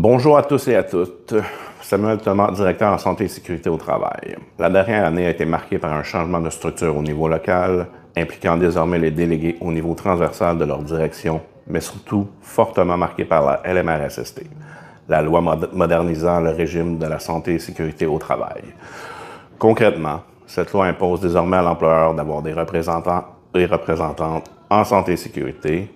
Bonjour à tous et à toutes. Samuel Thomas, directeur en santé et sécurité au travail. La dernière année a été marquée par un changement de structure au niveau local, impliquant désormais les délégués au niveau transversal de leur direction, mais surtout fortement marquée par la LMRSST, la loi modernisant le régime de la santé et sécurité au travail. Concrètement, cette loi impose désormais à l'employeur d'avoir des représentants et représentantes en santé et sécurité,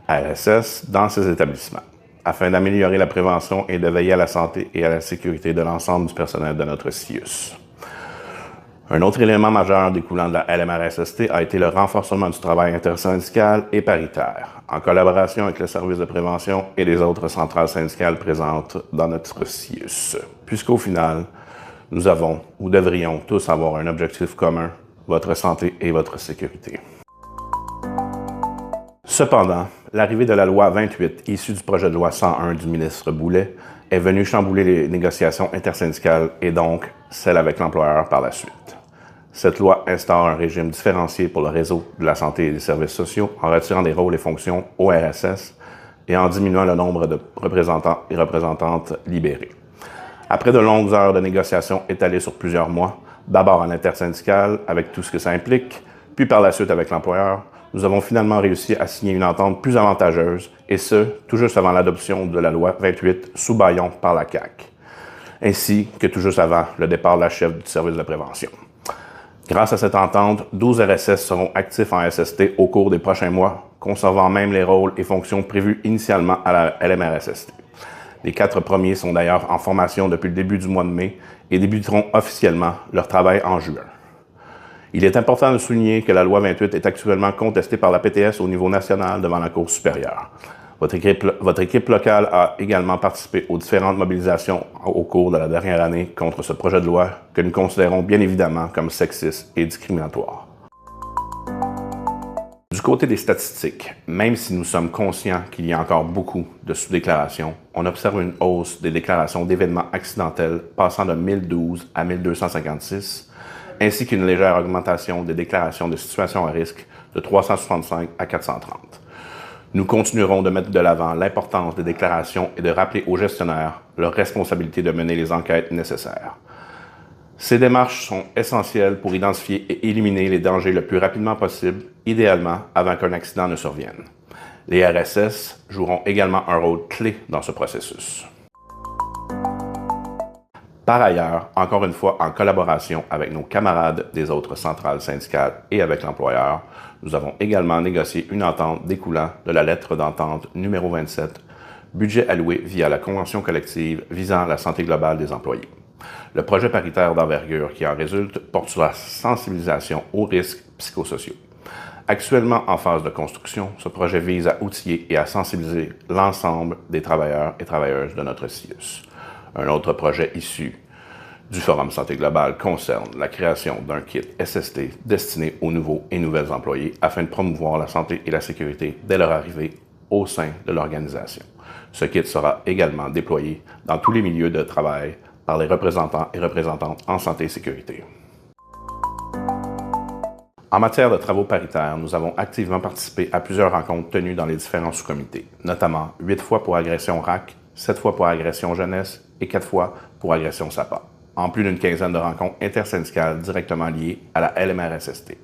RSS, dans ses établissements, afin d'améliorer la prévention et de veiller à la santé et à la sécurité de l'ensemble du personnel de notre CIUS. Un autre élément majeur découlant de la LMRSST a été le renforcement du travail intersyndical et paritaire, en collaboration avec le service de prévention et les autres centrales syndicales présentes dans notre CIUS, puisqu'au final, nous avons ou devrions tous avoir un objectif commun, votre santé et votre sécurité. Cependant, l'arrivée de la loi 28, issue du projet de loi 101 du ministre Boulet, est venue chambouler les négociations intersyndicales et donc celles avec l'employeur par la suite. Cette loi instaure un régime différencié pour le réseau de la santé et des services sociaux en retirant des rôles et fonctions au RSS et en diminuant le nombre de représentants et représentantes libérés. Après de longues heures de négociations étalées sur plusieurs mois, d'abord en intersyndical avec tout ce que ça implique, puis par la suite avec l'employeur, nous avons finalement réussi à signer une entente plus avantageuse, et ce, tout juste avant l'adoption de la loi 28 sous bâillon par la CAQ, ainsi que tout juste avant le départ de la chef du service de prévention. Grâce à cette entente, 12 RSS seront actifs en SST au cours des prochains mois, conservant même les rôles et fonctions prévus initialement à la LMRSST. Les 4 premiers sont d'ailleurs en formation depuis le début du mois de mai et débuteront officiellement leur travail en juin. Il est important de souligner que la loi 28 est actuellement contestée par la PTS au niveau national devant la Cour supérieure. Votre équipe locale a également participé aux différentes mobilisations au cours de la dernière année contre ce projet de loi que nous considérons bien évidemment comme sexiste et discriminatoire. Du côté des statistiques, même si nous sommes conscients qu'il y a encore beaucoup de sous-déclarations, on observe une hausse des déclarations d'événements accidentels passant de 1012 à 1256, ainsi qu'une légère augmentation des déclarations de situations à risque de 365 à 430. Nous continuerons de mettre de l'avant l'importance des déclarations et de rappeler aux gestionnaires leur responsabilité de mener les enquêtes nécessaires. Ces démarches sont essentielles pour identifier et éliminer les dangers le plus rapidement possible, idéalement avant qu'un accident ne survienne. Les RSS joueront également un rôle clé dans ce processus. Par ailleurs, encore une fois en collaboration avec nos camarades des autres centrales syndicales et avec l'employeur, nous avons également négocié une entente découlant de la lettre d'entente numéro 27, budget alloué via la convention collective visant la santé globale des employés. Le projet paritaire d'envergure qui en résulte porte sur la sensibilisation aux risques psychosociaux. Actuellement en phase de construction, ce projet vise à outiller et à sensibiliser l'ensemble des travailleurs et travailleuses de notre CIUS. Un autre projet issu du Forum Santé Globale concerne la création d'un kit SST destiné aux nouveaux et nouvelles employés afin de promouvoir la santé et la sécurité dès leur arrivée au sein de l'organisation. Ce kit sera également déployé dans tous les milieux de travail par les représentants et représentantes en santé et sécurité. En matière de travaux paritaires, nous avons activement participé à plusieurs rencontres tenues dans les différents sous-comités, notamment 8 fois pour agression RAC, 7 fois pour agression jeunesse et 4 fois pour agression SAPA, en plus d'une quinzaine de rencontres intersyndicales directement liées à la LMRSST.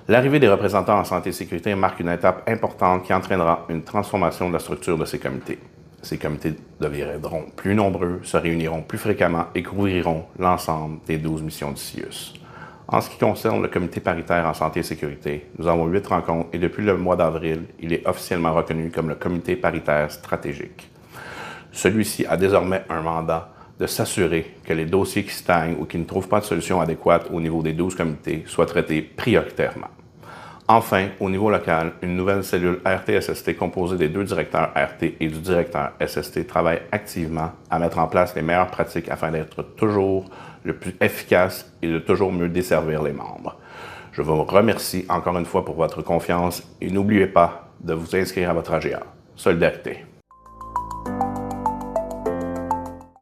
L'arrivée des représentants en santé et sécurité marque une étape importante qui entraînera une transformation de la structure de ces comités. Ces comités deviendront plus nombreux, se réuniront plus fréquemment et couvriront l'ensemble des 12 missions du CIUS. En ce qui concerne le comité paritaire en santé et sécurité, nous avons 8 rencontres et depuis le mois d'avril, il est officiellement reconnu comme le comité paritaire stratégique. Celui-ci a désormais un mandat de s'assurer que les dossiers qui stagnent ou qui ne trouvent pas de solution adéquate au niveau des 12 comités soient traités prioritairement. Enfin, au niveau local, une nouvelle cellule RT-SST composée des 2 directeurs RT et du directeur SST travaille activement à mettre en place les meilleures pratiques afin d'être toujours le plus efficace et de toujours mieux desservir les membres. Je vous remercie encore une fois pour votre confiance et n'oubliez pas de vous inscrire à votre AGA. Solidarité.